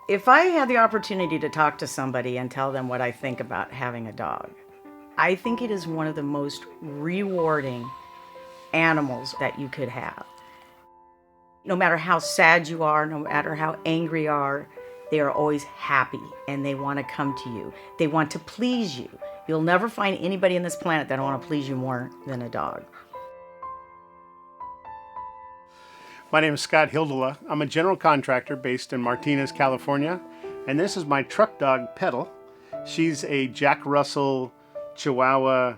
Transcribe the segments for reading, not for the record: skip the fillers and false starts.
If I had the opportunity to talk to somebody and tell them what I think about having a dog, I think it is one of the most rewarding animals that you could have. No matter how sad you are, no matter how angry you are, they are always happy and they want to come to you. They want to please you. You'll never find anybody on this planet that want to please you more than a dog. My name is Scott Hildela. I'm a general contractor based in Martinez, California, and this is my truck dog, Petal. She's a Jack Russell Chihuahua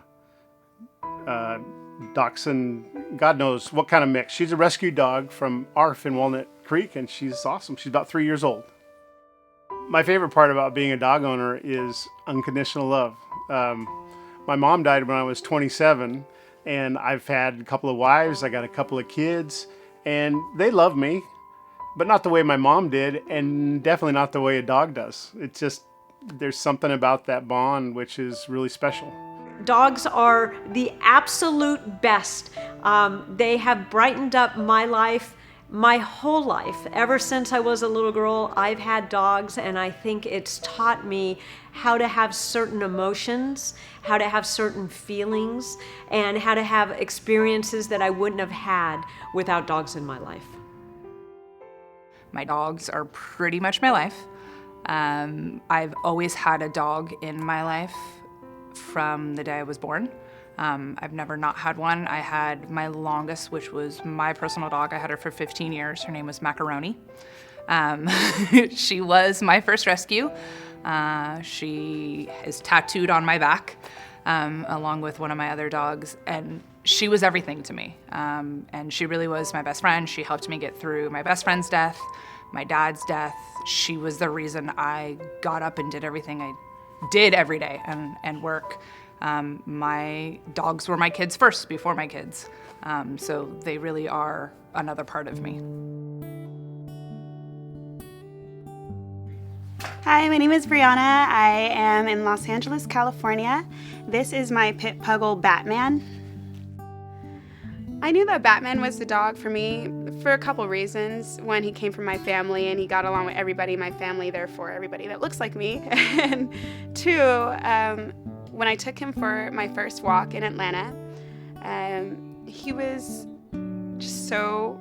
Dachshund, God knows what kind of mix. She's a rescue dog from ARF in Walnut Creek, and she's awesome. She's about 3 years old. My favorite part about being a dog owner is unconditional love. My mom died when I was 27, and I've had a couple of wives. I got a couple of kids, and they love me, but not the way my mom did, and definitely not the way a dog does. It's just, there's something about that bond which is really special. Dogs are the absolute best. They have brightened up my life, my whole life. Ever since I was a little girl, I've had dogs, and I think it's taught me how to have certain emotions, how to have certain feelings, and how to have experiences that I wouldn't have had without dogs in my life. My dogs are pretty much my life. I've always had a dog in my life from the day I was born. I've never not had one. I had my longest, which was my personal dog. I had her for 15 years. Her name was Macaroni. She was my first rescue. She is tattooed on my back, along with one of my other dogs, and she was everything to me. And she really was my best friend. She helped me get through my best friend's death, my dad's death. She was the reason I got up and did everything I did every day and work. My dogs were my kids first before my kids. So they really are another part of me. Hi, my name is Brianna. I am in Los Angeles, California. This is my pit puggle, Batman. I knew that Batman was the dog for me for a couple reasons. One, he came from my family and he got along with everybody in my family, therefore everybody that looks like me. And two, when I took him for my first walk in Atlanta, he was just so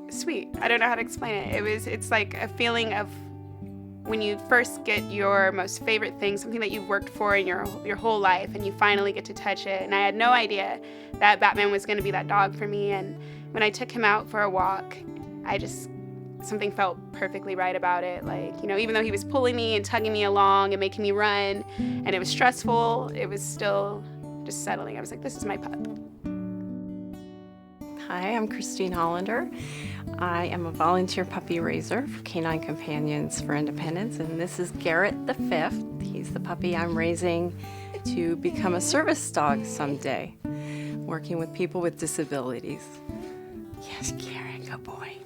sweet. I don't know how to explain it. It's like a feeling of when you first get your most favorite thing, something that you've worked for in your whole life, and you finally get to touch it. And I had no idea that Batman was going to be that dog for me. And when I took him out for a walk, something felt perfectly right about it. Like, even though he was pulling me and tugging me along and making me run, and it was stressful, it was still just settling. I was like, this is my pup. Hi, I'm Christine Hollander. I am a volunteer puppy raiser for Canine Companions for Independence, and this is Garrett the Fifth. He's the puppy I'm raising to become a service dog someday, working with people with disabilities. Yes, Garrett, good boy.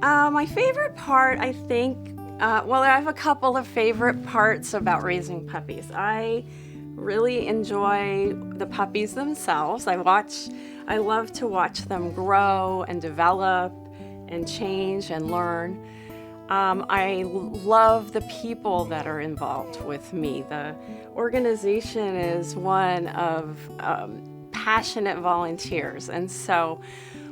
My favorite part, I think, I have a couple of favorite parts about raising puppies. I really enjoy the puppies themselves. I love to watch them grow and develop and change and learn. I love the people that are involved with me. The organization is one of passionate volunteers, and so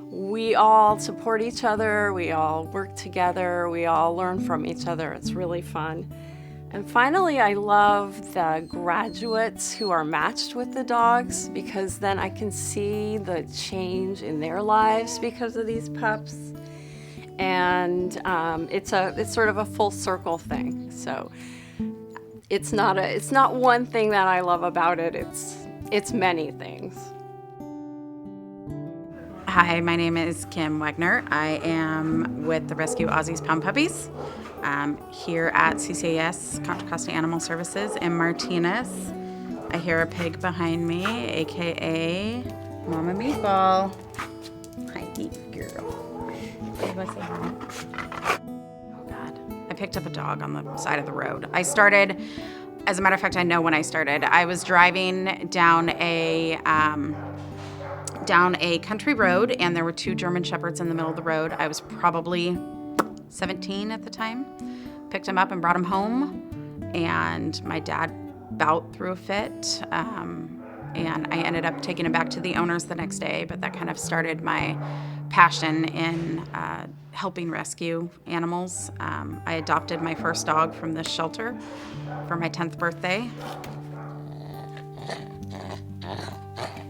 we all support each other, we all work together, we all learn from each other. It's really fun. And finally, I love the graduates who are matched with the dogs, because then I can see the change in their lives because of these pups. And it's sort of a full circle thing. So it's not one thing that I love about it. It's many things. Hi, my name is Kim Wagner. I am with the Rescue Aussies Pound Puppies here at CCAS, Contra Costa Animal Services in Martinez. I hear a pig behind me, aka Mama Meatball. Hi, neat girl. Say hi. Oh God, I picked up a dog on the side of the road. As a matter of fact, I know when I started. I was driving down a country road, and there were two German Shepherds in the middle of the road. I was probably 17 at the time. Picked him up and brought him home, and my dad about threw a fit, and I ended up taking him back to the owners the next day, but that kind of started my passion in helping rescue animals. I adopted my first dog from this shelter for my 10th birthday.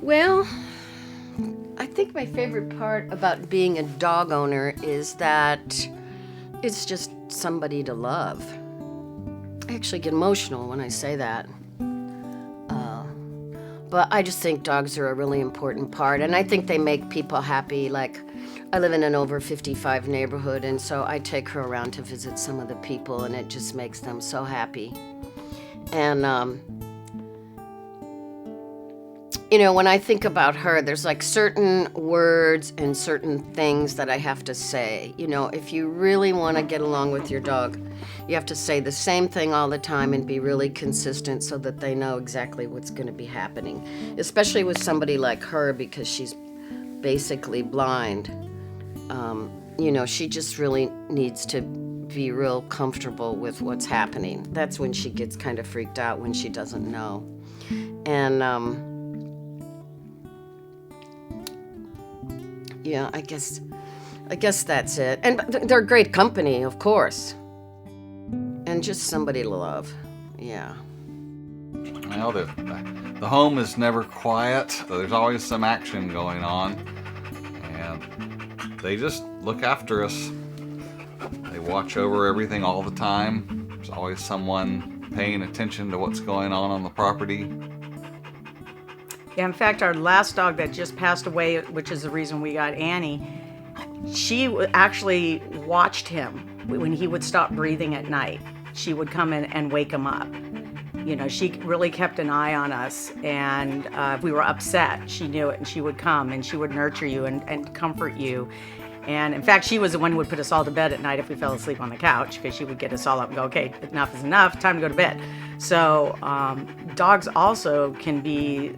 Well, I think my favorite part about being a dog owner is that it's just somebody to love. I actually get emotional when I say that. But I just think dogs are a really important part, and I think they make people happy. Like, I live in an over 55 neighborhood, and so I take her around to visit some of the people, and it just makes them so happy. And, you know, when I think about her, there's like certain words and certain things that I have to say. You know, if you really want to get along with your dog, you have to say the same thing all the time and be really consistent so that they know exactly what's going to be happening. Especially with somebody like her, because she's basically blind. You know, she just really needs to be real comfortable with what's happening. That's when she gets kind of freaked out, when she doesn't know. And, yeah, I guess that's it. And they're great company, of course. And just somebody to love. Yeah. Well, the home is never quiet. There's always some action going on. And they just look after us. They watch over everything all the time. There's always someone paying attention to what's going on the property. Yeah, in fact, our last dog that just passed away, which is the reason we got Annie, she actually watched him when he would stop breathing at night. She would come in and wake him up. You know, she really kept an eye on us, and if we were upset, she knew it, and she would come and she would nurture you and comfort you. And in fact, she was the one who would put us all to bed at night if we fell asleep on the couch, because she would get us all up and go, okay, enough is enough, time to go to bed. So dogs also can be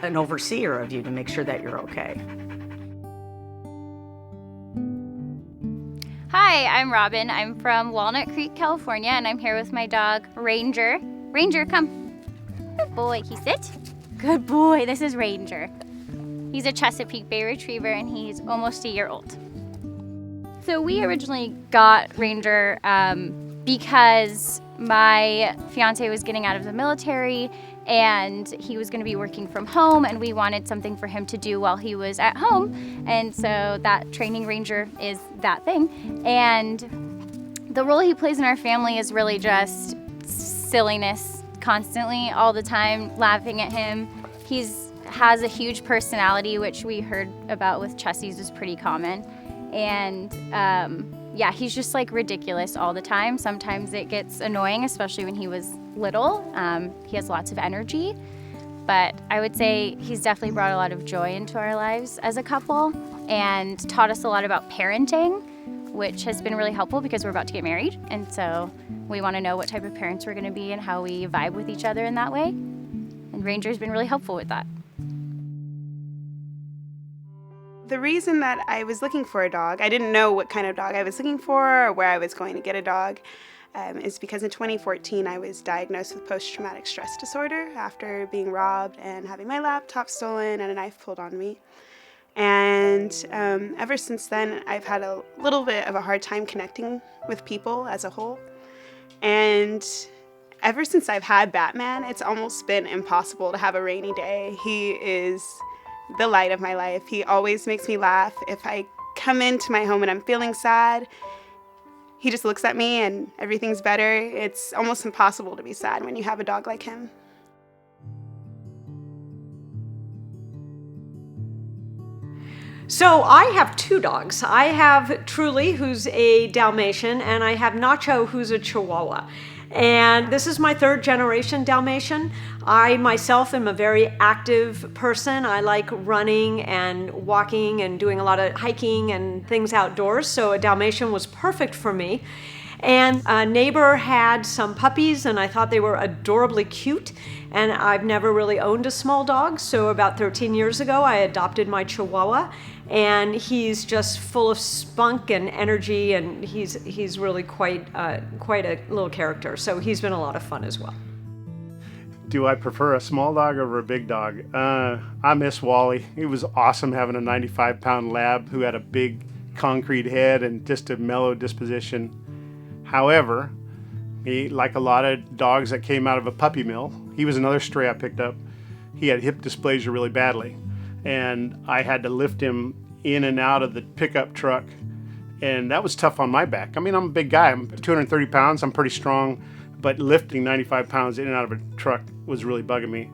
an overseer of you to make sure that you're okay. Hi, I'm Robin. I'm from Walnut Creek, California, and I'm here with my dog, Ranger. Ranger, come. Good boy, can you sit? Good boy, this is Ranger. He's a Chesapeake Bay Retriever, and he's almost a year old. So we originally got Ranger because my fiance was getting out of the military, and he was going to be working from home, and we wanted something for him to do while he was at home. And so that training Ranger is that thing. And the role he plays in our family is really just silliness, constantly, all the time, laughing at him. He has a huge personality, which we heard about with Chessie's is pretty common. And yeah, he's just like ridiculous all the time. Sometimes it gets annoying, especially when he was little. He has lots of energy, but I would say he's definitely brought a lot of joy into our lives as a couple and taught us a lot about parenting, which has been really helpful because we're about to get married. And so we want to know what type of parents we're going to be and how we vibe with each other in that way. And Ranger's been really helpful with that. The reason that I was looking for a dog, I didn't know what kind of dog I was looking for or where I was going to get a dog, is because in 2014 I was diagnosed with post-traumatic stress disorder after being robbed and having my laptop stolen and a knife pulled on me. And ever since then, I've had a little bit of a hard time connecting with people as a whole. And ever since I've had Batman, it's almost been impossible to have a rainy day. He is the light of my life. He always makes me laugh. If I come into my home and I'm feeling sad, he just looks at me and everything's better. It's almost impossible to be sad when you have a dog like him. So I have two dogs. I have Truly, who's a Dalmatian, and I have Nacho, who's a Chihuahua. And this is my third generation Dalmatian. I myself am a very active person. I like running and walking and doing a lot of hiking and things outdoors, so a Dalmatian was perfect for me. And a neighbor had some puppies, and I thought they were adorably cute. And I've never really owned a small dog, so about 13 years ago, I adopted my Chihuahua. and he's just full of spunk and energy, and he's really quite a little character. So he's been a lot of fun as well. Do I prefer a small dog over a big dog? I miss Wally. It was awesome having a 95-pound lab who had a big concrete head and just a mellow disposition. However, he, like a lot of dogs that came out of a puppy mill, he was another stray I picked up. He had hip dysplasia really badly, and I had to lift him in and out of the pickup truck, and that was tough on my back. I mean, I'm a big guy. I'm 230 pounds. I'm pretty strong, but lifting 95 pounds in and out of a truck was really bugging me.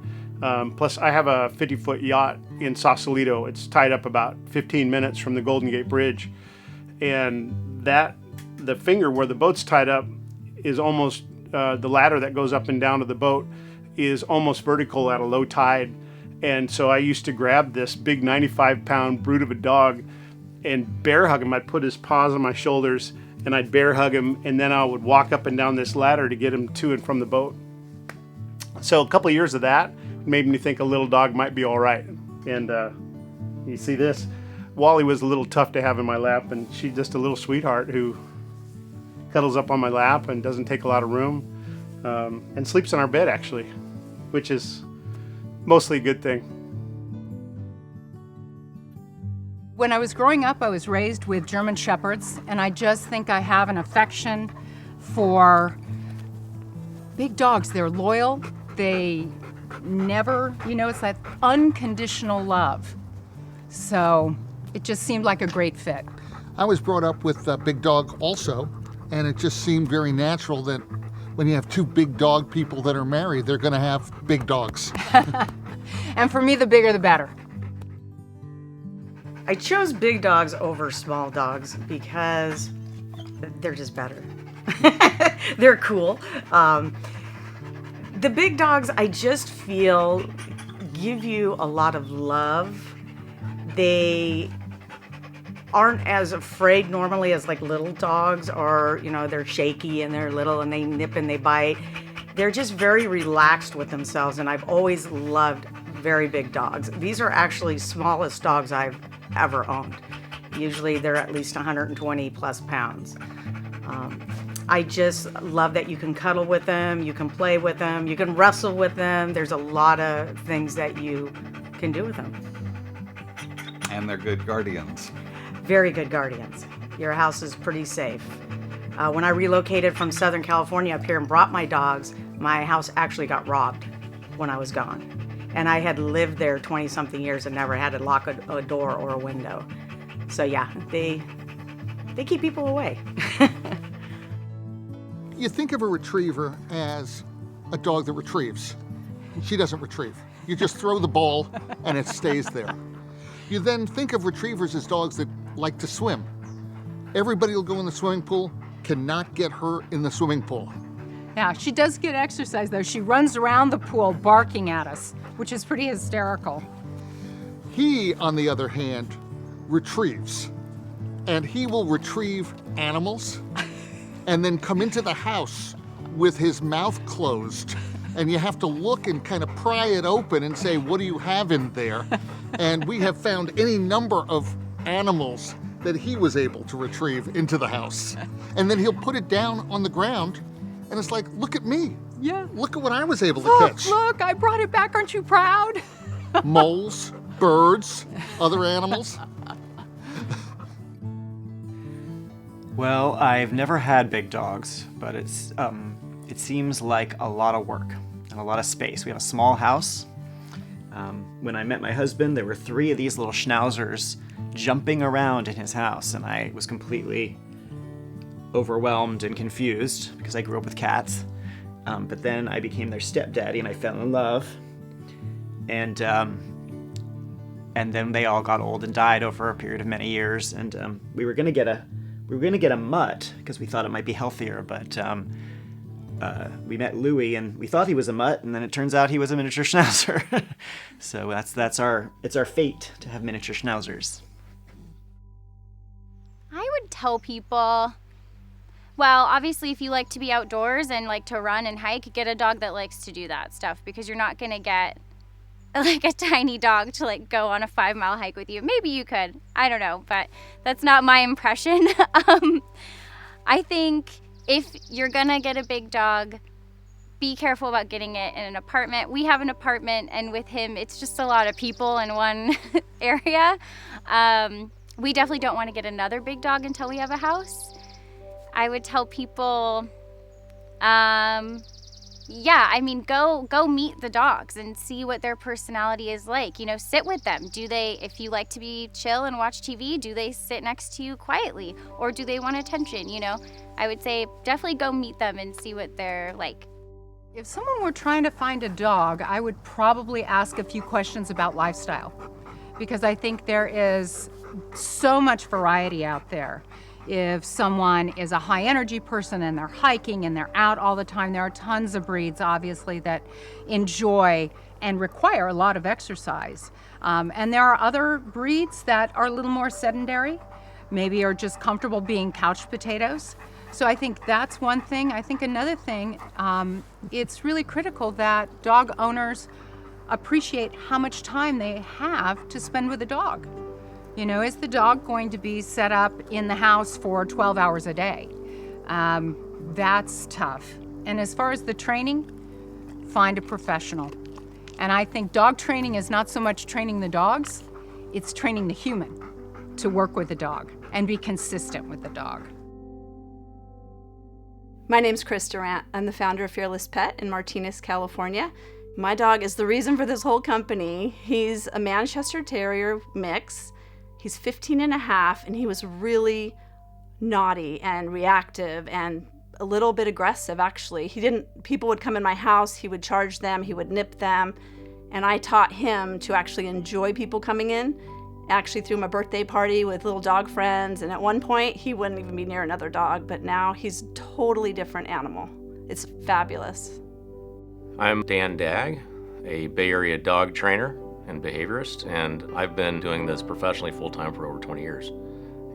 Plus, I have a 50-foot yacht in Sausalito. It's tied up about 15 minutes from the Golden Gate Bridge, and the finger where the boat's tied up is almost the ladder that goes up and down to the boat is almost vertical at a low tide. And so I used to grab this big 95-pound brute of a dog and bear hug him. I'd put his paws on my shoulders and I'd bear hug him, and then I would walk up and down this ladder to get him to and from the boat. So a couple of years of that made me think a little dog might be all right. And you see this, Wally was a little tough to have in my lap, and she's just a little sweetheart who cuddles up on my lap and doesn't take a lot of room, and sleeps in our bed actually, which is mostly a good thing. When I was growing up, I was raised with German Shepherds, and I just think I have an affection for big dogs. They're loyal. They never, it's that unconditional love. So it just seemed like a great fit. I was brought up with a big dog also, and it just seemed very natural that when you have two big dog people that are married, they're going to have big dogs. And for me, the bigger the better. I chose big dogs over small dogs because they're just better. They're cool. The big dogs, I just feel, give you a lot of love. They aren't as afraid normally as like little dogs, or they're shaky and they're little and they nip and they bite. They're just very relaxed with themselves, and I've always loved very big dogs. These are actually smallest dogs I've ever owned. Usually they're at least 120 plus pounds. I just love that you can cuddle with them, you can play with them, you can wrestle with them. There's a lot of things that you can do with them. And they're good guardians. Very good guardians. Your house is pretty safe. When I relocated from Southern California up here and brought my dogs, my house actually got robbed when I was gone. And I had lived there 20-something years and never had to lock a door or a window. So yeah, they keep people away. You think of a retriever as a dog that retrieves. She doesn't retrieve. You just throw the ball and it stays there. You then think of retrievers as dogs that like to swim. Everybody will go in the swimming pool, cannot get her in the swimming pool. Yeah, she does get exercise though. She runs around the pool barking at us, which is pretty hysterical. He, on the other hand, retrieves. And he will retrieve animals and then come into the house with his mouth closed. And you have to look and kind of pry it open and say, what do you have in there? And we have found any number of animals that he was able to retrieve into the house. And then he'll put it down on the ground, and it's like, look at me. Yeah. Look at what I was able to catch. Look, I brought it back. Aren't you proud? Moles, birds, other animals. Well, I've never had big dogs, but it seems like a lot of work and a lot of space. We have a small house. When I met my husband, there were 3 of these little schnauzers jumping around in his house, and I was completely overwhelmed and confused because I grew up with cats. But then I became their stepdaddy and I fell in love. And then they all got old and died over a period of many years. And we were gonna get a mutt because we thought it might be healthier, but we met Louie and we thought he was a mutt, and then it turns out he was a miniature schnauzer. So it's our fate to have miniature schnauzers. I would tell people, well, obviously if you like to be outdoors and like to run and hike, get a dog that likes to do that stuff, because you're not going to get like a tiny dog to like go on a 5-mile hike with you. Maybe you could, I don't know, but that's not my impression. I think if you're gonna get a big dog, be careful about getting it in an apartment. We have an apartment, and with him, it's just a lot of people in one area. We definitely don't want to get another big dog until we have a house. I would tell people, yeah, I mean, go meet the dogs and see what their personality is like. You know, sit with them. Do they, if you like to be chill and watch TV, do they sit next to you quietly, or do they want attention? You know, I would say definitely go meet them and see what they're like. If someone were trying to find a dog, I would probably ask a few questions about lifestyle, because I think there is so much variety out there. If someone is a high energy person and they're hiking and they're out all the time, there are tons of breeds, obviously, that enjoy and require a lot of exercise. And there are other breeds that are a little more sedentary, maybe are just comfortable being couch potatoes. So I think that's one thing. I think another thing, it's really critical that dog owners appreciate how much time they have to spend with a dog. You know, is the dog going to be set up in the house for 12 hours a day? That's tough. And as far as the training, find a professional. And I think dog training is not so much training the dogs, it's training the human to work with the dog and be consistent with the dog. My name's Chris Durant. I'm the founder of Fearless Pet in Martinez, California. My dog is the reason for this whole company. He's a Manchester Terrier mix. He's 15 and a half, and he was really naughty and reactive and a little bit aggressive, actually. People would come in my house, he would charge them, he would nip them, and I taught him to actually enjoy people coming in. Actually threw him a birthday party with little dog friends, and at one point he wouldn't even be near another dog, but now he's a totally different animal. It's fabulous. I'm Dan Dagg, a Bay Area dog trainer and behaviorist, and I've been doing this professionally full-time for over 20 years.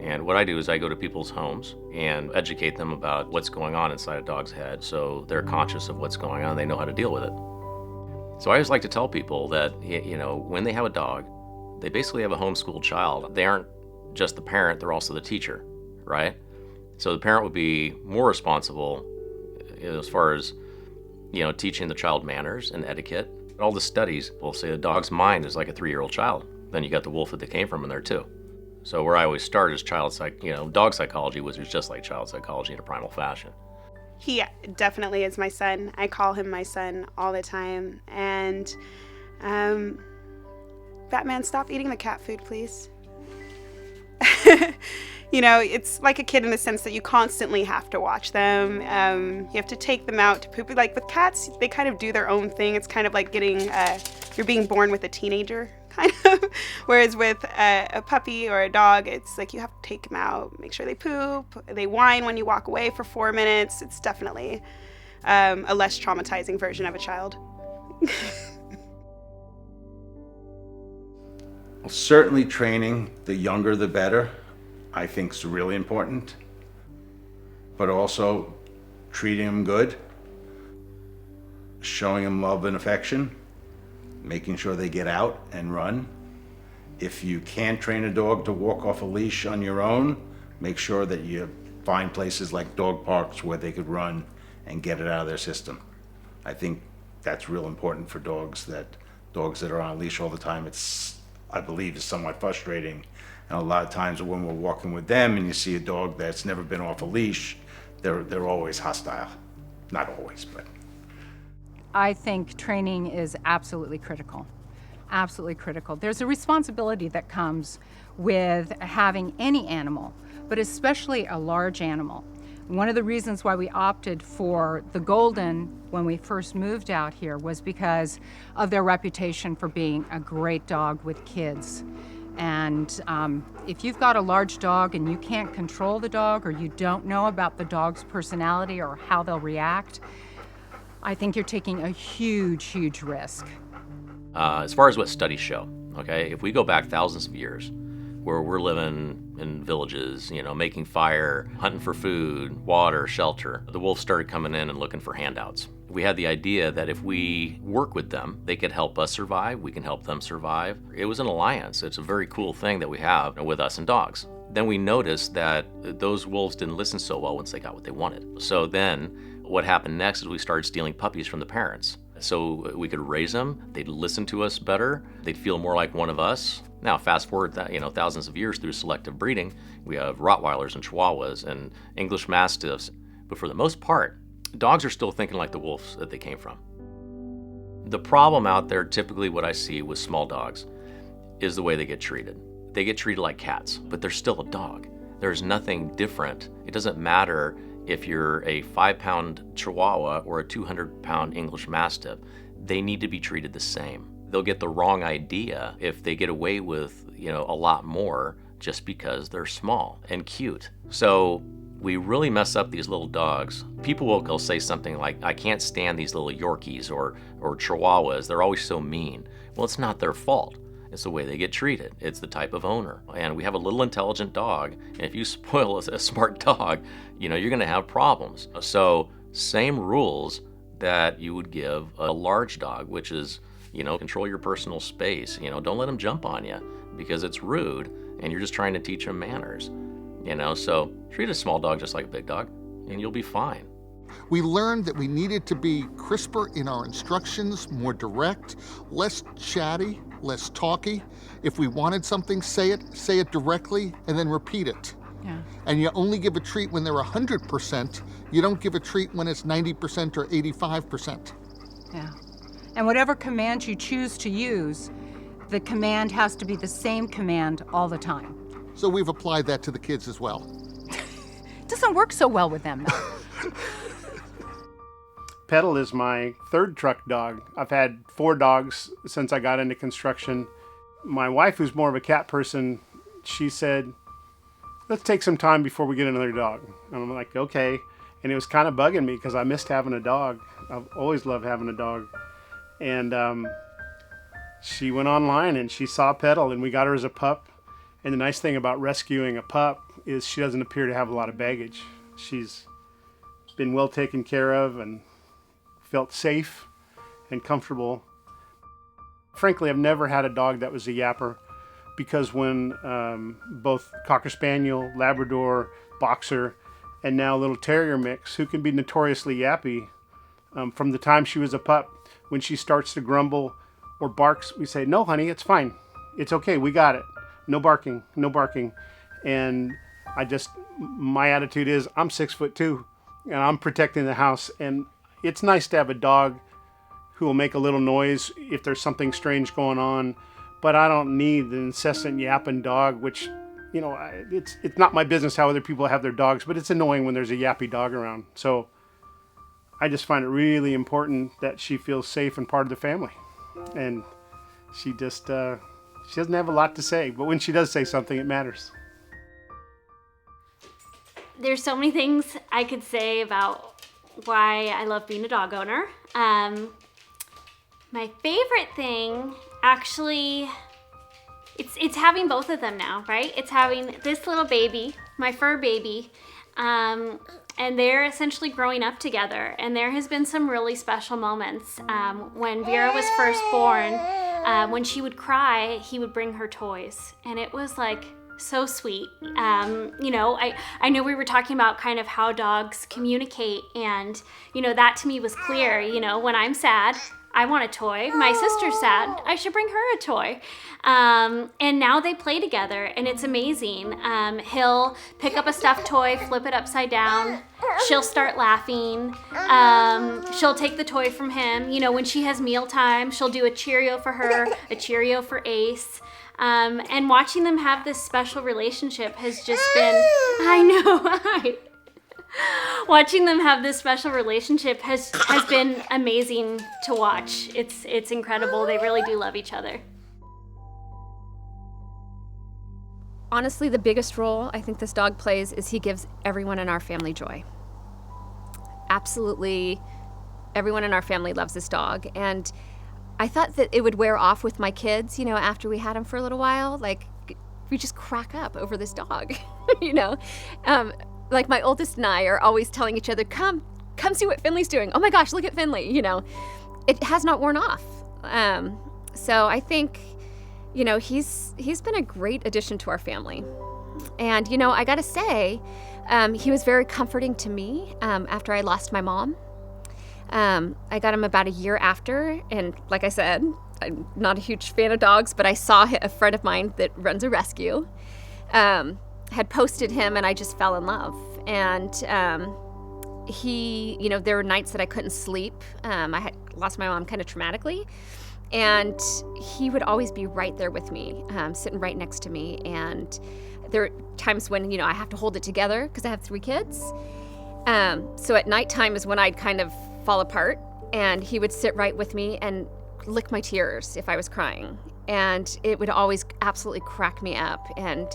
And what I do is I go to people's homes and educate them about what's going on inside a dog's head, so they're conscious of what's going on, they know how to deal with it. So I always like to tell people that, you know, when they have a dog, they basically have a homeschooled child. They aren't just the parent, they're also the teacher, right? So the parent would be more responsible as far as, you know, teaching the child manners and etiquette. All the studies will say a dog's mind is like a 3-year-old child. Then you got the wolf that they came from in there too. So where I always start is dog psychology, which is just like child psychology in a primal fashion. He definitely is my son. I call him my son all the time. And Batman, stop eating the cat food, please. You know, it's like a kid in the sense that you constantly have to watch them. You have to take them out to poop. Like with cats, they kind of do their own thing. It's kind of like you're being born with a teenager, kind of. Whereas with a puppy or a dog, it's like you have to take them out, make sure they poop. They whine when you walk away for 4 minutes. It's definitely a less traumatizing version of a child. Well, certainly training, the younger the better, I think is really important. But also treating them good, showing them love and affection, making sure they get out and run. If you can't train a dog to walk off a leash on your own, make sure that you find places like dog parks where they could run and get it out of their system. I think that's real important for dogs that are on a leash all the time. I believe is somewhat frustrating. And a lot of times when we're walking with them and you see a dog that's never been off a leash, they're always hostile. Not always, but. I think training is absolutely critical. Absolutely critical. There's a responsibility that comes with having any animal, but especially a large animal. One of the reasons why we opted for the Golden when we first moved out here was because of their reputation for being a great dog with kids. And if you've got a large dog and you can't control the dog, or you don't know about the dog's personality or how they'll react, I think you're taking a huge, huge risk. As far as what studies show, okay, if we go back thousands of years, where we're living in villages, you know, making fire, hunting for food, water, shelter, the wolves started coming in and looking for handouts. We had the idea that if we work with them, they could help us survive, we can help them survive. It was an alliance. It's a very cool thing that we have with us and dogs. Then we noticed that those wolves didn't listen so well once they got what they wanted. So then what happened next is we started stealing puppies from the parents. So we could raise them, they'd listen to us better, they'd feel more like one of us. Now fast forward that, thousands of years through selective breeding, we have Rottweilers and Chihuahuas and English Mastiffs. But for the most part, dogs are still thinking like the wolves that they came from. The problem out there, typically what I see with small dogs, is the way they get treated. They get treated like cats, but they're still a dog. There's nothing different. It doesn't matter if you're a 5-pound Chihuahua or a 200-pound English Mastiff. They need to be treated the same. They'll get the wrong idea if they get away with, a lot more just because they're small and cute. So we really mess up these little dogs. People will say something like, I can't stand these little Yorkies or Chihuahuas. They're always so mean. Well, it's not their fault. It's the way they get treated. It's the type of owner. And we have a little intelligent dog, and if you spoil a smart dog, you're gonna have problems. So same rules that you would give a large dog, which is, control your personal space. Don't let them jump on you because it's rude and you're just trying to teach them manners. So treat a small dog just like a big dog and you'll be fine. We learned that we needed to be crisper in our instructions, more direct, less chatty, less talky. If we wanted something, say it directly, and then repeat it. Yeah. And you only give a treat when they're 100%. You don't give a treat when it's 90% or 85%. Yeah. And whatever command you choose to use, the command has to be the same command all the time. So we've applied that to the kids as well. It doesn't work so well with them, though. Petal is my third truck dog. I've had 4 dogs since I got into construction. My wife, who's more of a cat person, she said, let's take some time before we get another dog. And I'm like, okay. And it was kind of bugging me because I missed having a dog. I've always loved having a dog. And she went online and she saw Petal and we got her as a pup. And the nice thing about rescuing a pup is she doesn't appear to have a lot of baggage. She's been well taken care of and felt safe and comfortable. Frankly, I've never had a dog that was a yapper because when both Cocker Spaniel, Labrador, Boxer, and now Little Terrier mix, who can be notoriously yappy, from the time she was a pup, when she starts to grumble or barks, we say, no, honey, it's fine. It's okay, we got it. No barking, no barking. And my attitude is I'm 6'2" and I'm protecting the house. And it's nice to have a dog who will make a little noise if there's something strange going on, but I don't need the incessant yapping dog, which, it's not my business how other people have their dogs, but it's annoying when there's a yappy dog around. So I just find it really important that she feels safe and part of the family. And she doesn't have a lot to say, but when she does say something, it matters. There's so many things I could say about why I love being a dog owner. My favorite thing, actually, it's having both of them now, right? It's having this little baby, my fur baby, and they're essentially growing up together. And there has been some really special moments. When Vera was first born, when she would cry, he would bring her toys. And it was like so sweet. I know we were talking about kind of how dogs communicate, and, that to me was clear. When I'm sad, I want a toy. My sister's sad, I should bring her a toy. And now they play together, and it's amazing. He'll pick up a stuffed toy, flip it upside down. She'll start laughing. She'll take the toy from him. When she has mealtime, she'll do a Cheerio for her, a Cheerio for Ace. And watching them have this special relationship has just been, watching them have this special relationship has been amazing to watch. It's incredible. They really do love each other. Honestly, the biggest role I think this dog plays is he gives everyone in our family joy. Absolutely everyone in our family loves this dog. And I thought that it would wear off with my kids, after we had him for a little while. Like, we just crack up over this dog, Like my oldest and I are always telling each other, come come see what Finley's doing. Oh my gosh, look at Finley, you know. It has not worn off. So I think, you know, he's been a great addition to our family. And, you know, I gotta say, he was very comforting to me after I lost my mom. I got him about a year after, and like I said, I'm not a huge fan of dogs, but I saw a friend of mine that runs a rescue, had posted him, and I just fell in love. And he, you know, there were nights that I couldn't sleep. I had lost my mom kind of traumatically, and he would always be right there with me, sitting right next to me. And there are times when, you know, I have to hold it together because I have 3 kids. So at nighttime is when I'd kind of fall apart, and he would sit right with me and lick my tears if I was crying. And it would always absolutely crack me up. And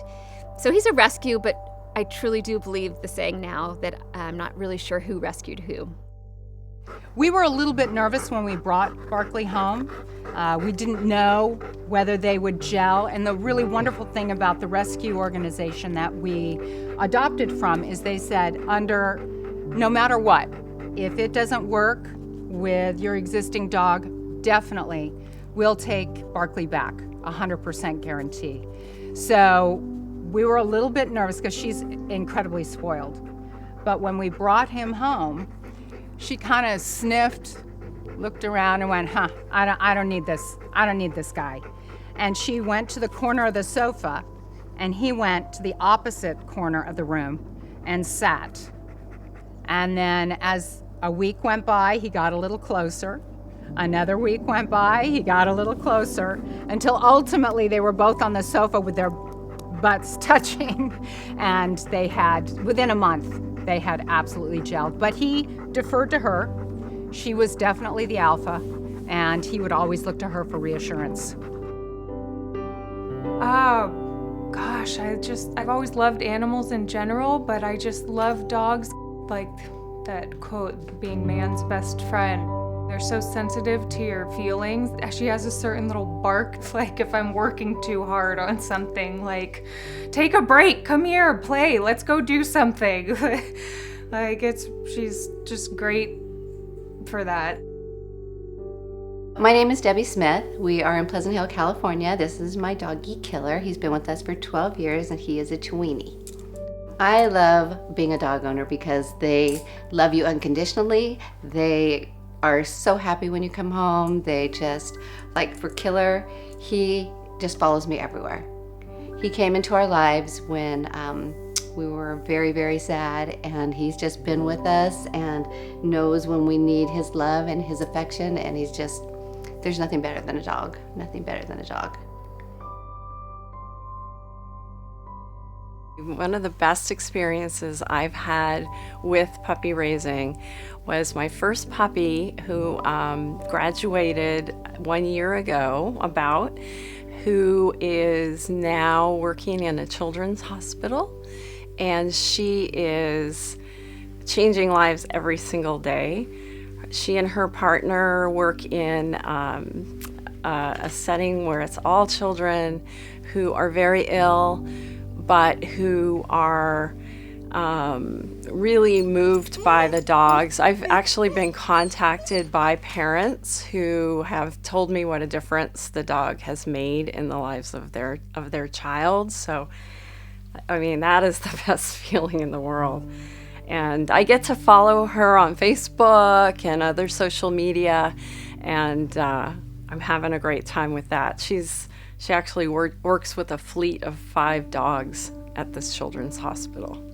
so he's a rescue, but I truly do believe the saying now that I'm not really sure who rescued who. We were a little bit nervous when we brought Barkley home. We didn't know whether they would gel. And the really wonderful thing about the rescue organization that we adopted from is they said, no matter what, if it doesn't work with your existing dog, definitely we'll take Barkley back, 100% guarantee. So we were a little bit nervous because she's incredibly spoiled. But when we brought him home, she kind of sniffed, looked around and went, I don't need this. I don't need this guy. And she went to the corner of the sofa, and he went to the opposite corner of the room and sat. And then as a week went by, he got a little closer. Another week went by, he got a little closer, until ultimately they were both on the sofa with their butts touching. And they had, within a month, they had absolutely gelled. But he deferred to her. She was definitely the alpha, and he would always look to her for reassurance. Oh, gosh, I've always loved animals in general, but I just love dogs. Like that quote, being man's best friend. They're so sensitive to your feelings. She has a certain little bark. It's like if I'm working too hard on something, like, take a break, come here, play, let's go do something. Like, she's just great for that. My name is Debbie Smith. We are in Pleasant Hill, California. This is my doggy Killer. He's been with us for 12 years, and he is a tweenie. I love being a dog owner because they love you unconditionally. They are so happy when you come home. They just, like for Killer, he just follows me everywhere. He came into our lives when we were very, very sad, and he's just been with us and knows when we need his love and his affection, and there's nothing better than a dog. Nothing better than a dog. One of the best experiences I've had with puppy raising was my first puppy, who graduated 1 year ago, who is now working in a children's hospital, and she is changing lives every single day. She and her partner work in a setting where it's all children who are very ill, but who are really moved by the dogs. I've actually been contacted by parents who have told me what a difference the dog has made in the lives of their child. So, I mean, that is the best feeling in the world. And I get to follow her on Facebook and other social media, and I'm having a great time with that. She actually works with a fleet of 5 dogs at this children's hospital.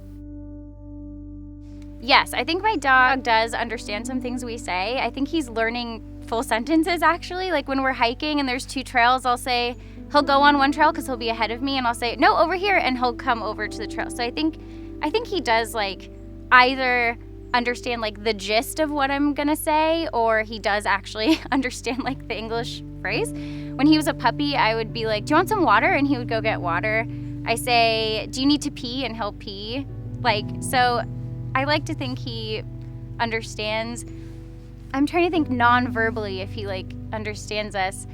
Yes, I think my dog does understand some things we say. I think he's learning full sentences, actually. Like when we're hiking and there's 2 trails, I'll say, he'll go on one trail because he'll be ahead of me, and I'll say, no, over here, and he'll come over to the trail. So I think he does, like, either understand, like, the gist of what I'm gonna say, or he does actually understand, like, the English phrase. When he was a puppy, I would be like, do you want some water? And he would go get water. I say, do you need to pee? And he'll pee. Like, so I like to think he understands. I'm trying to think non-verbally if he, like, understands us.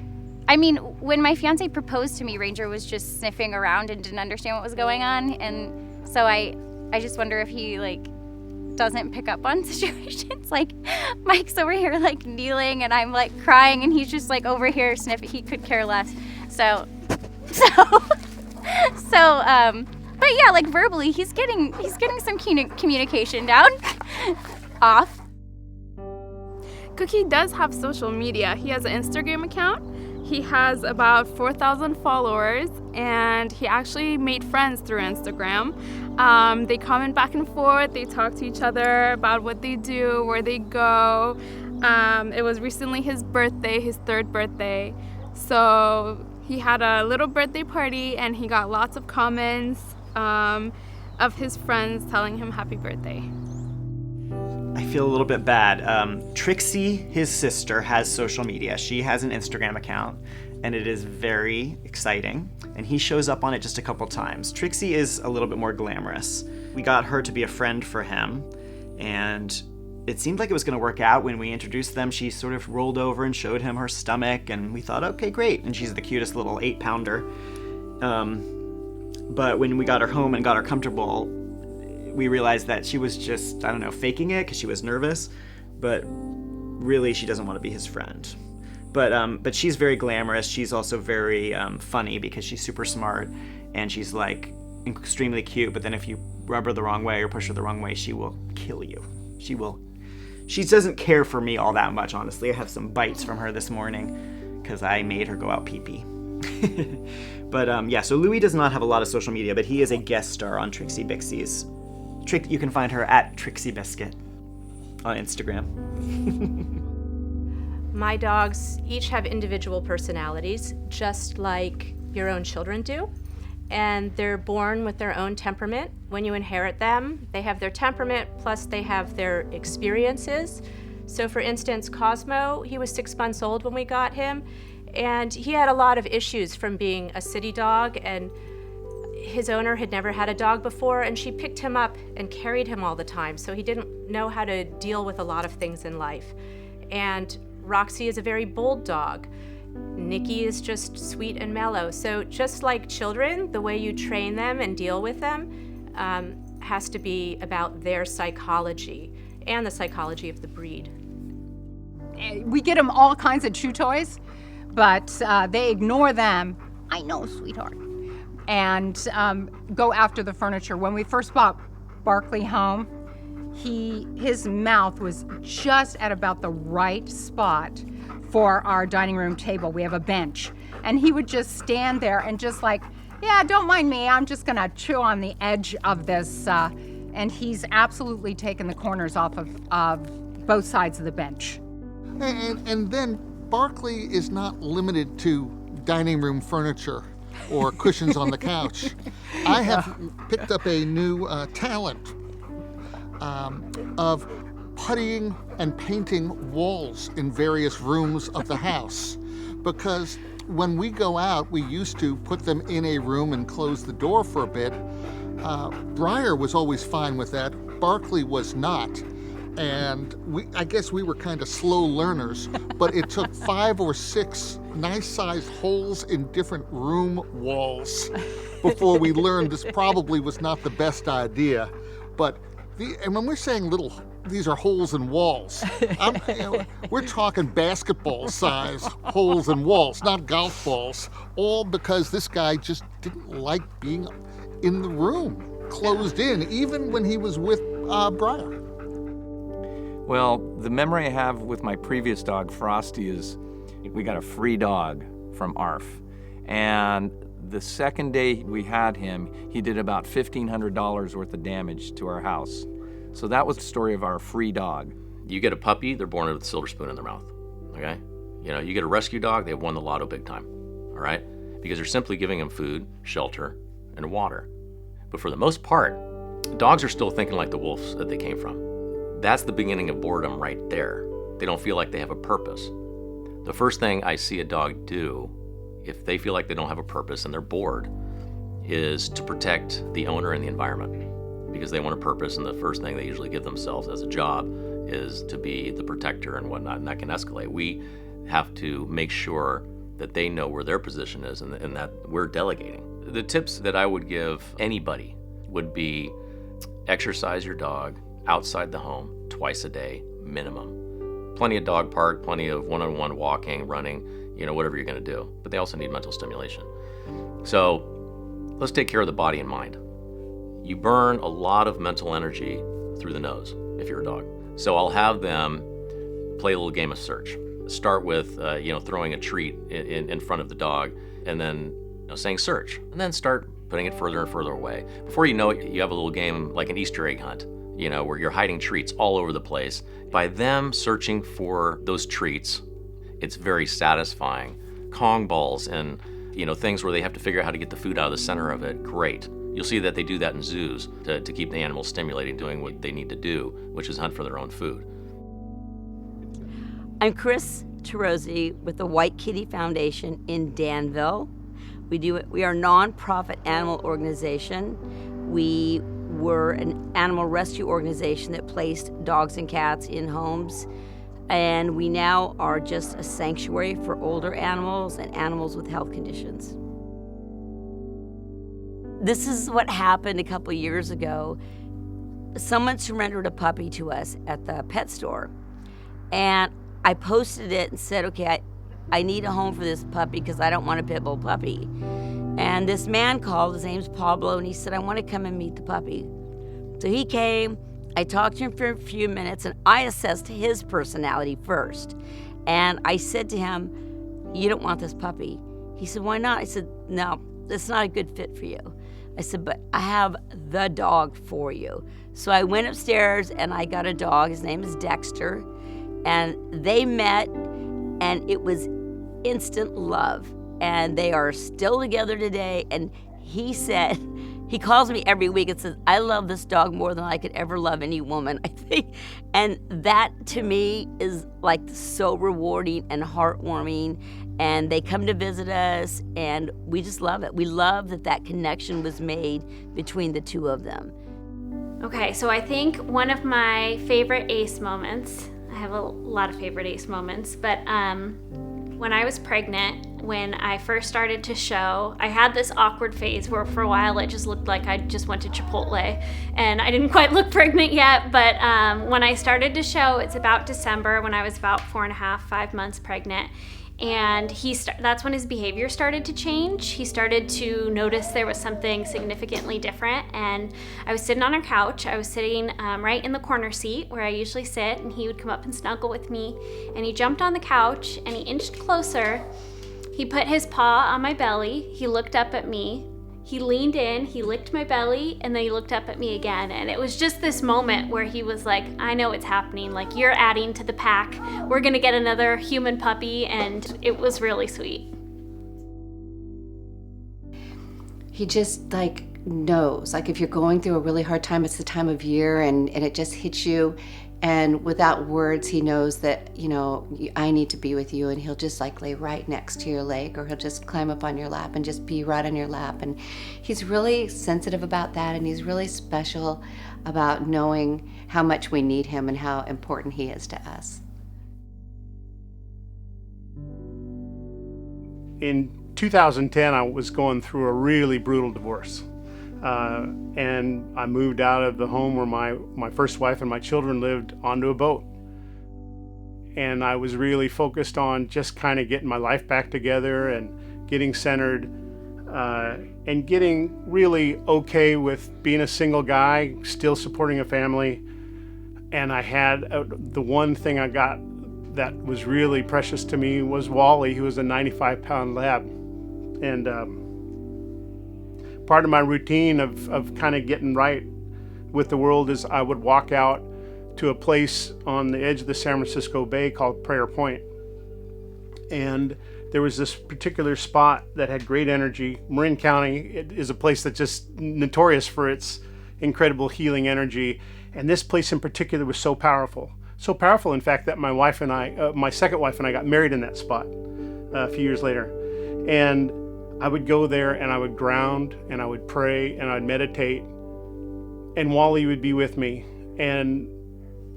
I mean, when my fiance proposed to me, Ranger was just sniffing around and didn't understand what was going on. And so I just wonder if he, like, doesn't pick up on situations. Like Mike's over here like kneeling and I'm like crying and he's just like over here sniffing. He could care less. But yeah, like verbally he's getting some communication down. Off. Cookie does have social media. He has an Instagram account. He has about 4,000 followers, and he actually made friends through Instagram. They comment back and forth. They talk to each other about what they do, where they go. It was recently his birthday, his 3rd birthday. So he had a little birthday party, and he got lots of comments of his friends telling him happy birthday. I feel a little bit bad. Trixie, his sister, has social media. She has an Instagram account, and it is very exciting, and he shows up on it just a couple times. Trixie is a little bit more glamorous. We got her to be a friend for him, and it seemed like it was going to work out. When we introduced them, she sort of rolled over and showed him her stomach, and we thought, okay, great. And she's the cutest little 8-pounder. But when we got her home and got her comfortable, we realized that she was just, I don't know, faking it because she was nervous, but really she doesn't want to be his friend. But she's very glamorous. She's also very funny because she's super smart, and she's like extremely cute, but then if you rub her the wrong way or push her the wrong way, she will kill you. She doesn't care for me all that much, honestly. I have some bites from her this morning because I made her go out pee-pee. But yeah, so Louis does not have a lot of social media, but he is a guest star on Trixie Bixie's. You can find her at Trixie Biscuit on Instagram. My dogs each have individual personalities, just like your own children do. And they're born with their own temperament. When you inherit them, they have their temperament, plus they have their experiences. So for instance, Cosmo, he was 6 months old when we got him, and he had a lot of issues from being a city dog, and his owner had never had a dog before, and she picked him up and carried him all the time, so he didn't know how to deal with a lot of things in life. And Roxy is a very bold dog. Nikki is just sweet and mellow. So just like children, the way you train them and deal with them has to be about their psychology and the psychology of the breed. We get them all kinds of chew toys, but they ignore them. I know, sweetheart. And go after the furniture. When we first bought Barkley home, his mouth was just at about the right spot for our dining room table. We have a bench, and he would just stand there and just like, yeah, don't mind me, I'm just gonna chew on the edge of this, and he's absolutely taken the corners off of both sides of the bench. And then Barkley is not limited to dining room furniture or cushions on the couch. I have picked up a new talent of puttying and painting walls in various rooms of the house, because when we go out, we used to put them in a room and close the door for a bit. Briar was always fine with that. Barkley was not. And I guess we were kind of slow learners, but it took 5 or 6 nice-sized holes in different room walls before we learned this probably was not the best idea. But and when we're saying these are holes in walls, we're talking basketball-size holes in walls, not golf balls, all because this guy just didn't like being in the room, closed in, even when he was with Briar. Well, the memory I have with my previous dog, Frosty, is we got a free dog from ARF. And the second day we had him, he did about $1,500 worth of damage to our house. So that was the story of our free dog. You get a puppy, they're born with a silver spoon in their mouth, okay? You get a rescue dog, they've won the lotto big time, all right? Because you're simply giving them food, shelter, and water. But for the most part, dogs are still thinking like the wolves that they came from. That's the beginning of boredom right there. They don't feel like they have a purpose. The first thing I see a dog do, if they feel like they don't have a purpose and they're bored, is to protect the owner and the environment. Because they want a purpose, and the first thing they usually give themselves as a job is to be the protector and whatnot, and that can escalate. We have to make sure that they know where their position is and that we're delegating. The tips that I would give anybody would be exercise your dog, outside the home twice a day minimum. Plenty of dog park, plenty of one-on-one walking, running, whatever you're going to do. But they also need mental stimulation. So let's take care of the body and mind. You burn a lot of mental energy through the nose if you're a dog. So I'll have them play a little game of search. Start with, throwing a treat in front of the dog, and then saying search, and then start putting it further and further away. Before you know it, you have a little game like an Easter egg hunt, where you're hiding treats all over the place. By them searching for those treats, it's very satisfying. Kong balls and things where they have to figure out how to get the food out of the center of it, great. You'll see that they do that in zoos to keep the animals stimulated, doing what they need to do, which is hunt for their own food. I'm Chris Terozzi with the White Kitty Foundation in Danville. We are a nonprofit animal organization. We were an animal rescue organization that placed dogs and cats in homes. And we now are just a sanctuary for older animals and animals with health conditions. This is what happened a couple years ago. Someone surrendered a puppy to us at the pet store. And I posted it and said, okay, I need a home for this puppy because I don't want a pit bull puppy. And this man called, his name's Pablo, and he said, I want to come and meet the puppy. So he came, I talked to him for a few minutes, and I assessed his personality first. And I said to him, you don't want this puppy. He said, why not? I said, no, it's not a good fit for you. I said, but I have the dog for you. So I went upstairs and I got a dog. His name is Dexter. And they met, and it was instant love. And they are still together today. And he said, he calls me every week and says, I love this dog more than I could ever love any woman, I think. And that to me is like so rewarding and heartwarming. And they come to visit us, and we just love it. We love that connection was made between the two of them. Okay, so I think one of my favorite ACE moments, I have a lot of favorite ACE moments, but when I was pregnant, when I first started to show, I had this awkward phase where for a while it just looked like I just went to Chipotle, and I didn't quite look pregnant yet, but when I started to show, it's about December, when I was about 4.5, 5 months pregnant. And that's when his behavior started to change. He started to notice there was something significantly different. And I was sitting on our couch. I was sitting right in the corner seat where I usually sit, and he would come up and snuggle with me. And he jumped on the couch and he inched closer. He put his paw on my belly. He looked up at me. He leaned in, he licked my belly, and then he looked up at me again. And it was just this moment where he was like, I know it's happening. Like, you're adding to the pack. We're gonna get another human puppy, and it was really sweet. He just knows, if you're going through a really hard time, it's the time of year, and it just hits you. And without words, he knows that, I need to be with you, and he'll just lay right next to your leg, or he'll just climb up on your lap and just be right on your lap. And he's really sensitive about that, and he's really special about knowing how much we need him and how important he is to us. In 2010, I was going through a really brutal divorce. And I moved out of the home where my first wife and my children lived onto a boat. And I was really focused on just kind of getting my life back together and getting centered and getting really okay with being a single guy, still supporting a family. And I had the one thing I got that was really precious to me was Wally, who was a 95-pound lab. And part of my routine of kind of getting right with the world is I would walk out to a place on the edge of the San Francisco Bay called Prayer Point. And there was this particular spot that had great energy. Marin County is a place that's just notorious for its incredible healing energy. And this place in particular was so powerful. So powerful, in fact, that my second wife and I got married in that spot a few years later. And I would go there and I would ground and I would pray and I'd meditate, and Wally would be with me. And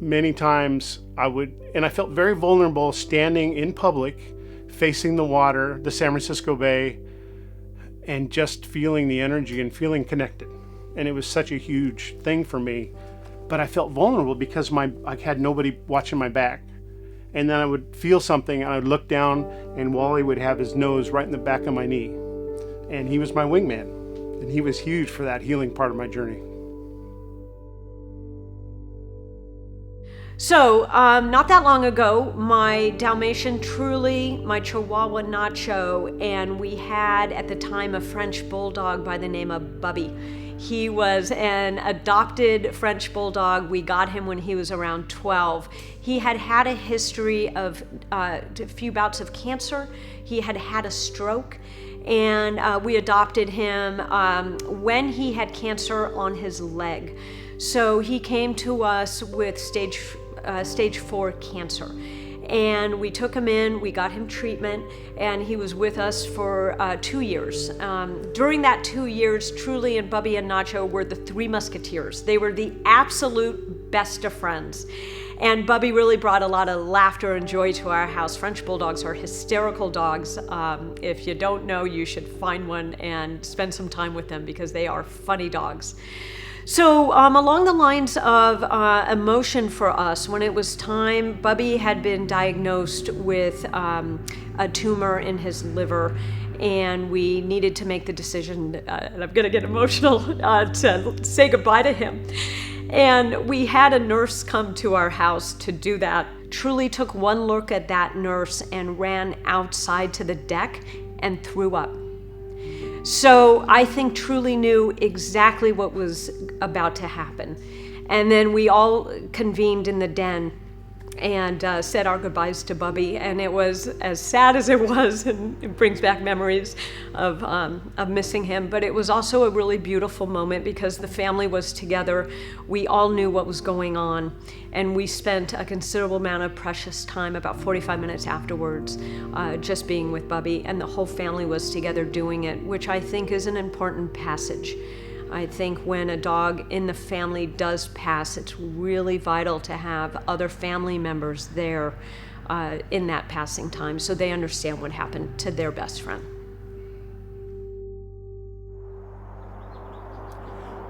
many times I felt very vulnerable standing in public, facing the water, the San Francisco Bay, and just feeling the energy and feeling connected. And it was such a huge thing for me but I felt vulnerable because I had nobody watching my back. And then I would feel something, and I would look down, and Wally would have his nose right in the back of my knee. And he was my wingman, and he was huge for that healing part of my journey. So, not that long ago, my Dalmatian Truly, my Chihuahua Nacho, and we had at the time a French Bulldog by the name of Bubby. He was an adopted French Bulldog. We got him when he was around 12. He had had a history of a few bouts of cancer. He had had a stroke, and we adopted him when he had cancer on his leg. So he came to us with stage 4 cancer. And we took him in, we got him treatment, and he was with us for 2 years. During that 2 years, Truly and Bubby and Nacho were the 3 musketeers. They were the absolute best of friends. And Bubby really brought a lot of laughter and joy to our house. French Bulldogs are hysterical dogs. If you don't know, you should find one and spend some time with them because they are funny dogs. So along the lines of emotion for us, when it was time, Bubby had been diagnosed with a tumor in his liver, and we needed to make the decision, and I'm gonna get emotional, to say goodbye to him. And we had a nurse come to our house to do that. Truly took one look at that nurse and ran outside to the deck and threw up. So I think Truly knew exactly what was about to happen. And then we all convened in the den and said our goodbyes to Bubby. And it was as sad as it was, and it brings back memories of missing him. But it was also a really beautiful moment because the family was together. We all knew what was going on. And we spent a considerable amount of precious time, about 45 minutes afterwards, just being with Bubby. And the whole family was together doing it, which I think is an important passage. I think when a dog in the family does pass, it's really vital to have other family members there in that passing time so they understand what happened to their best friend.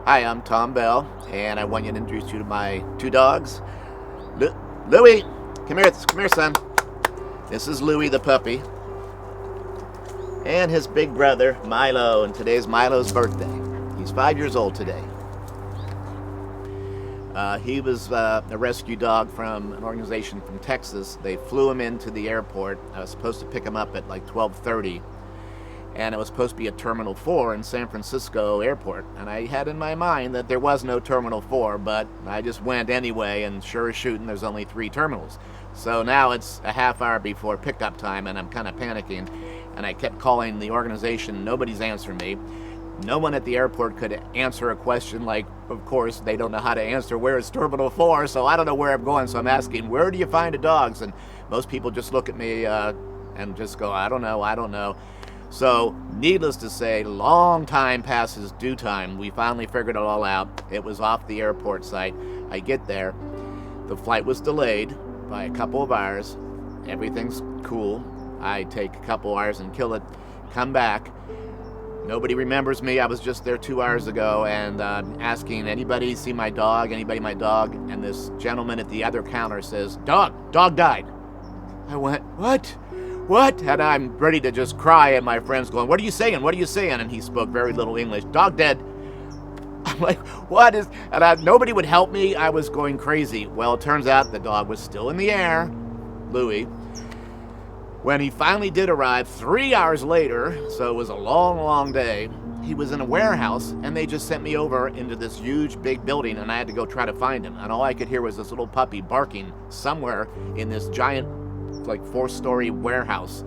Hi, I'm Tom Bell, and I want to introduce you to my 2 dogs. Louie, come here, son. This is Louie the puppy, and his big brother, Milo, and today's Milo's birthday. He's 5 years old today. He was a rescue dog from an organization from Texas. They flew him into the airport. I was supposed to pick him up at like 12:30, and it was supposed to be at Terminal 4 in San Francisco Airport. And I had in my mind that there was no Terminal 4, but I just went anyway, and sure as shooting, there's only 3 terminals. So now it's a half hour before pickup time, and I'm kind of panicking, and I kept calling the organization. Nobody's answering me. No one at the airport could answer a question like, of course, they don't know how to answer, where is Terminal 4? So I don't know where I'm going, so I'm asking, where do you find the dogs? And most people just look at me and just go, I don't know. So, needless to say, long time passes due time. We finally figured it all out. It was off the airport site. I get there. The flight was delayed by a couple of hours. Everything's cool. I take a couple hours and kill it, come back. Nobody remembers me. I was just there 2 hours ago, and asking, anybody see my dog? Anybody my dog? And this gentleman at the other counter says, dog died. I went, what? And I'm ready to just cry, and my friend's going, what are you saying? And he spoke very little English. Dog dead. I'm like, what is, and nobody would help me. I was going crazy. Well, it turns out the dog was still in the air, Louie. When he finally did arrive 3 hours later, so it was a long, long day, he was in a warehouse, and they just sent me over into this huge, big building, and I had to go try to find him. And all I could hear was this little puppy barking somewhere in this giant, like, 4-story warehouse.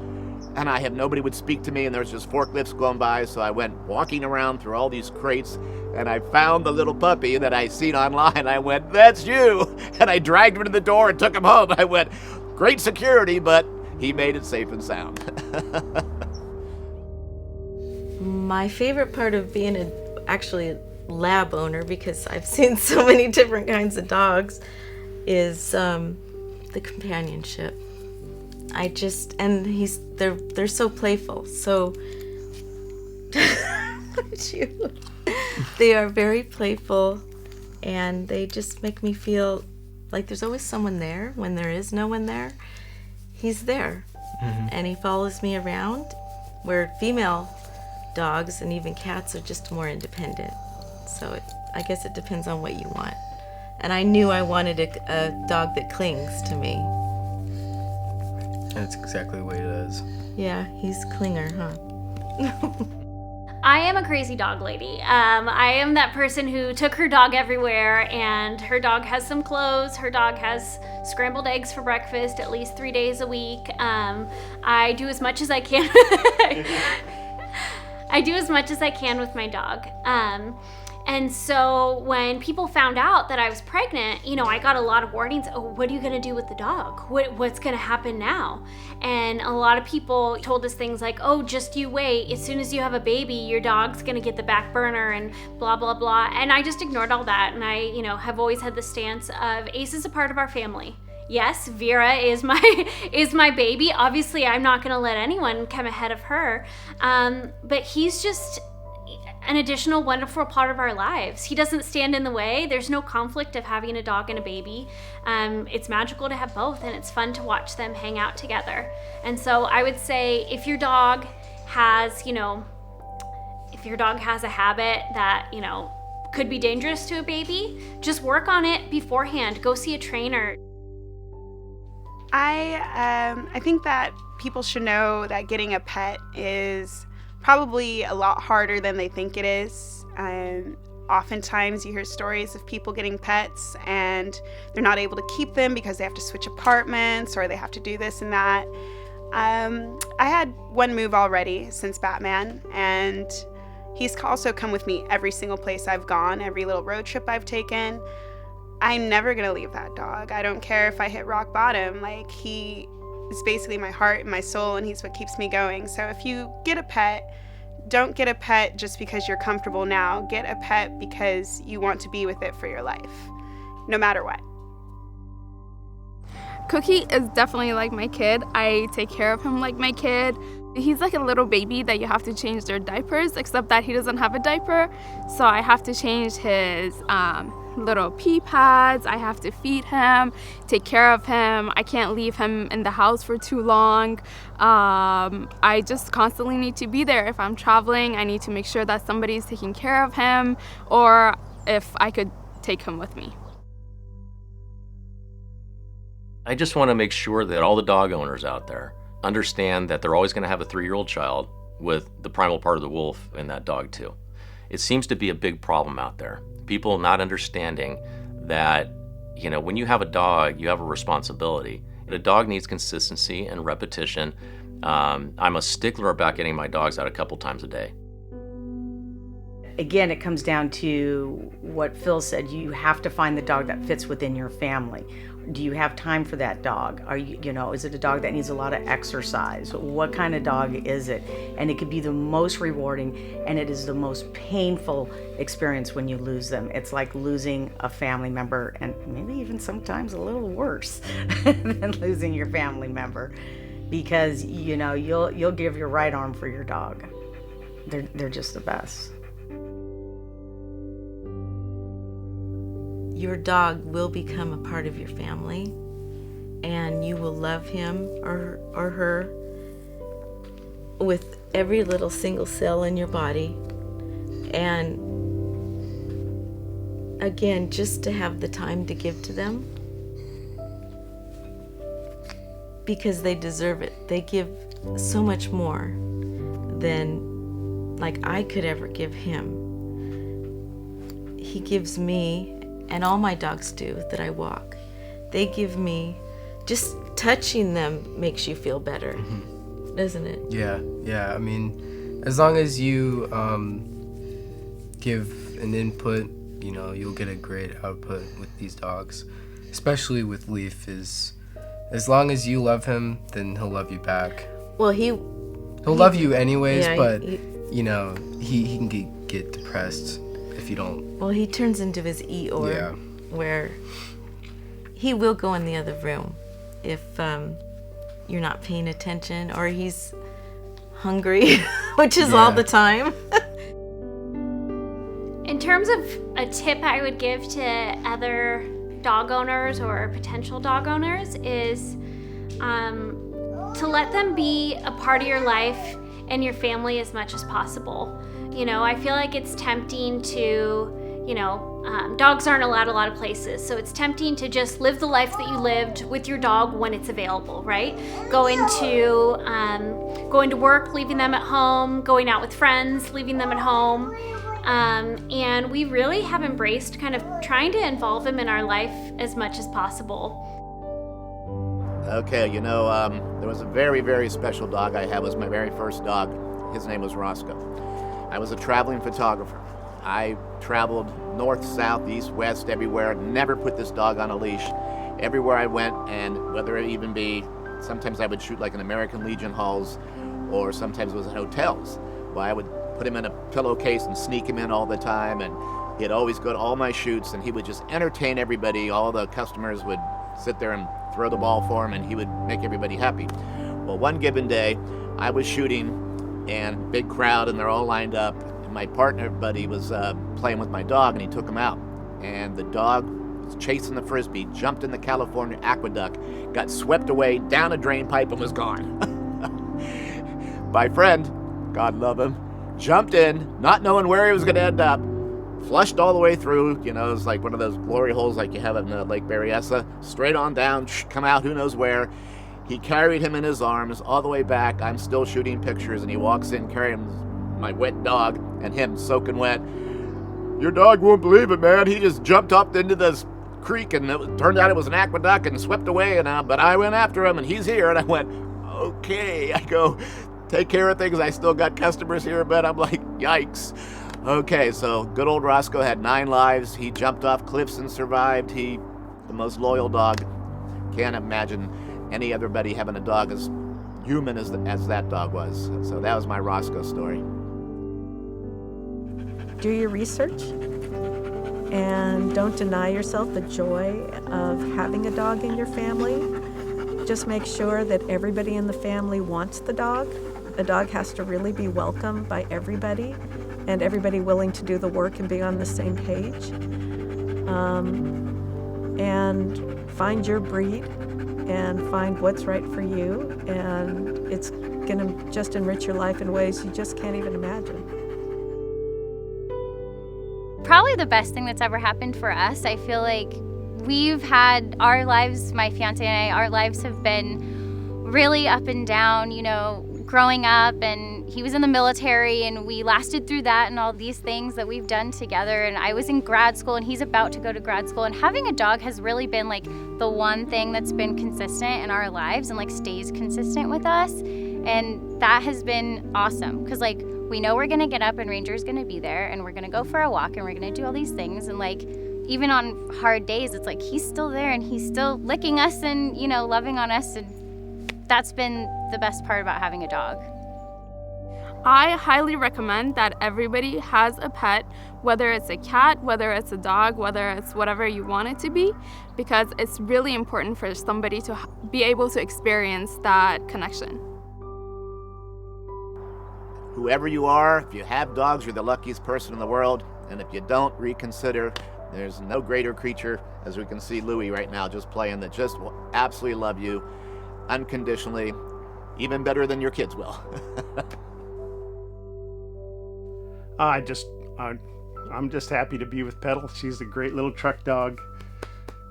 And nobody would speak to me, and there was just forklifts going by, so I went walking around through all these crates, and I found the little puppy that I seen online. I went, that's you! And I dragged him to the door and took him home. I went, great security, but he made it safe and sound. My favorite part of being actually a lab owner, because I've seen so many different kinds of dogs, is the companionship. They're so playful. So they are very playful, and they just make me feel like there's always someone there when there is no one there. He's there, and he follows me around, where female dogs and even cats are just more independent. So I guess it depends on what you want. And I knew I wanted a dog that clings to me. That's exactly the way it is. Yeah, he's clinger, huh? I am a crazy dog lady. I am that person who took her dog everywhere, and her dog has some clothes. Her dog has scrambled eggs for breakfast at least 3 days a week. I do as much as I can. I do as much as I can with my dog. And so when people found out that I was pregnant, I got a lot of warnings. Oh, what are you gonna do with the dog? What's gonna happen now? And a lot of people told us things like, oh, just you wait. As soon as you have a baby, your dog's gonna get the back burner and blah, blah, blah. And I just ignored all that. And I, have always had the stance of Ace is a part of our family. Yes, Vera is my baby. Obviously, I'm not gonna let anyone come ahead of her. But he's just an additional wonderful part of our lives. He doesn't stand in the way. There's no conflict of having a dog and a baby. It's magical to have both, and it's fun to watch them hang out together. And so I would say if your dog has, if your dog has a habit that, could be dangerous to a baby, just work on it beforehand. Go see a trainer. I think that people should know that getting a pet is probably a lot harder than they think it is. Oftentimes you hear stories of people getting pets and they're not able to keep them because they have to switch apartments or they have to do this and that. I had one move already since Batman, and he's also come with me every single place I've gone, every little road trip I've taken. I'm never gonna leave that dog. I don't care if I hit rock bottom. Like, he is basically my heart and my soul, and he's what keeps me going. So if you get a pet, don't get a pet just because you're comfortable now. Get a pet because you want to be with it for your life, no matter what. Cookie is definitely like my kid. I take care of him like my kid. He's like a little baby that you have to change their diapers, except that he doesn't have a diaper. So I have to change his little pee pads. I have to feed him, take care of him. I can't leave him in the house for too long. I just constantly need to be there. If I'm traveling, I need to make sure that somebody's taking care of him, or if I could take him with me. I just want to make sure that all the dog owners out there understand that they're always going to have a 3-year-old child with the primal part of the wolf in that dog too. It seems to be a big problem out there. People not understanding that, when you have a dog, you have a responsibility. A dog needs consistency and repetition. I'm a stickler about getting my dogs out a couple times a day. Again, it comes down to what Phil said. You have to find the dog that fits within your family. Do you have time for that dog? Are you, is it a dog that needs a lot of exercise? What kind of dog is it? And it could be the most rewarding, and it is the most painful experience when you lose them. It's like losing a family member, and maybe even sometimes a little worse than losing your family member, because you'll give your right arm for your dog. They're just the best. Your dog will become a part of your family, and you will love him or her with every little single cell in your body. And again, just to have the time to give to them, because they deserve it. They give so much more than I could ever give him. He gives me, and all my dogs do that I walk, they give me, just touching them makes you feel better, doesn't it? Yeah. I mean, as long as you give an input, you'll get a great output with these dogs. Especially with Leaf, as long as you love him, then he'll love you back. Well, he'll love you anyways, yeah, but he can get depressed if you don't. Well, he turns into his Eeyore, where he will go in the other room if you're not paying attention, or he's hungry, which is all the time. In terms of a tip I would give to other dog owners or potential dog owners is to let them be a part of your life and your family as much as possible. You know, I feel like it's tempting to, you know, dogs aren't allowed a lot of places, so it's tempting to just live the life that you lived with your dog when it's available, right? Going to work, leaving them at home, going out with friends, leaving them at home. And we really have embraced kind of trying to involve them in our life as much as possible. Okay, you know, there was a very, very special dog I had. It was my very first dog. His name was Roscoe. I was a traveling photographer. I traveled north, south, east, west, everywhere. Never put this dog on a leash. Everywhere I went, and whether it even be, sometimes I would shoot like in American Legion halls, or sometimes it was in hotels. Well, I would put him in a pillowcase and sneak him in all the time, and he'd always go to all my shoots, and he would just entertain everybody. All the customers would sit there and throw the ball for him, and he would make everybody happy. Well, one given day, I was shooting, and big crowd, and they're all lined up. And my partner buddy was playing with my dog, and he took him out. And the dog was chasing the frisbee, jumped in the California aqueduct, got swept away down a drain pipe, and was gone. My friend, God love him, jumped in, not knowing where he was going to end up, flushed all the way through. You know, it's like one of those glory holes like you have in Lake Berryessa, straight on down, come out who knows where. He carried him in his arms all the way back. I'm still shooting pictures, and he walks in carrying my wet dog and him soaking wet. Your dog won't believe it, man. He just jumped up into this creek, and it turned out it was an aqueduct and swept away. And but I went after him, and he's here. And I went, okay. I go, take care of things. I still got customers here, but I'm like, yikes. Okay, so good old Roscoe had 9 lives. He jumped off cliffs and survived. The most loyal dog. Can't imagine any other buddy having a dog as human as that dog was. So that was my Roscoe story. Do your research and don't deny yourself the joy of having a dog in your family. Just make sure that everybody in the family wants the dog. A dog has to really be welcomed by everybody, and everybody willing to do the work and be on the same page. And find your breed and find what's right for you, and it's gonna just enrich your life in ways you just can't even imagine. Probably the best thing that's ever happened for us. I feel like we've had our lives, my fiance and I, our lives have been really up and down, you know, growing up, and he was in the military, and we lasted through that and all these things that we've done together. And I was in grad school, and he's about to go to grad school, and having a dog has really been like the one thing that's been consistent in our lives and like stays consistent with us. And that has been awesome, because like we know we're gonna get up and Ranger's gonna be there, and we're gonna go for a walk, and we're gonna do all these things. And like even on hard days, it's like he's still there, and he's still licking us and, you know, loving on us. And that's been the best part about having a dog. I highly recommend that everybody has a pet, whether it's a cat, whether it's a dog, whether it's whatever you want it to be, because it's really important for somebody to be able to experience that connection. Whoever you are, if you have dogs, you're the luckiest person in the world. And if you don't, reconsider. There's no greater creature, as we can see Louie right now just playing, that just will absolutely love you unconditionally, even better than your kids will. I'm just happy to be with Petal. She's a great little truck dog.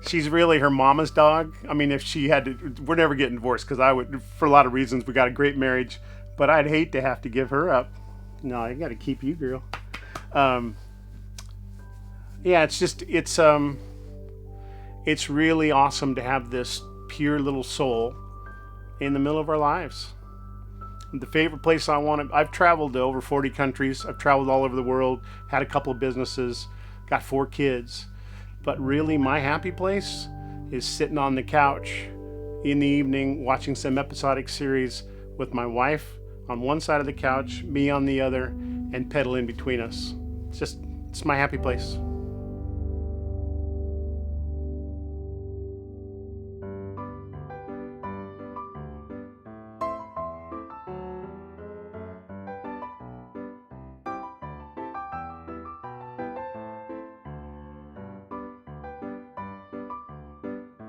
She's really her mama's dog. I mean, if she had to, we're never getting divorced, because I would, for a lot of reasons. We got a great marriage, but I'd hate to have to give her up. No, I got to keep you, girl. Yeah, it's really awesome to have this pure little soul in the middle of our lives. The favorite place I've traveled to over 40 countries. I've traveled all over the world, had a couple of businesses, got 4 kids. But really my happy place is sitting on the couch in the evening watching some episodic series with my wife on one side of the couch, me on the other, and Petal in between us. It's my happy place.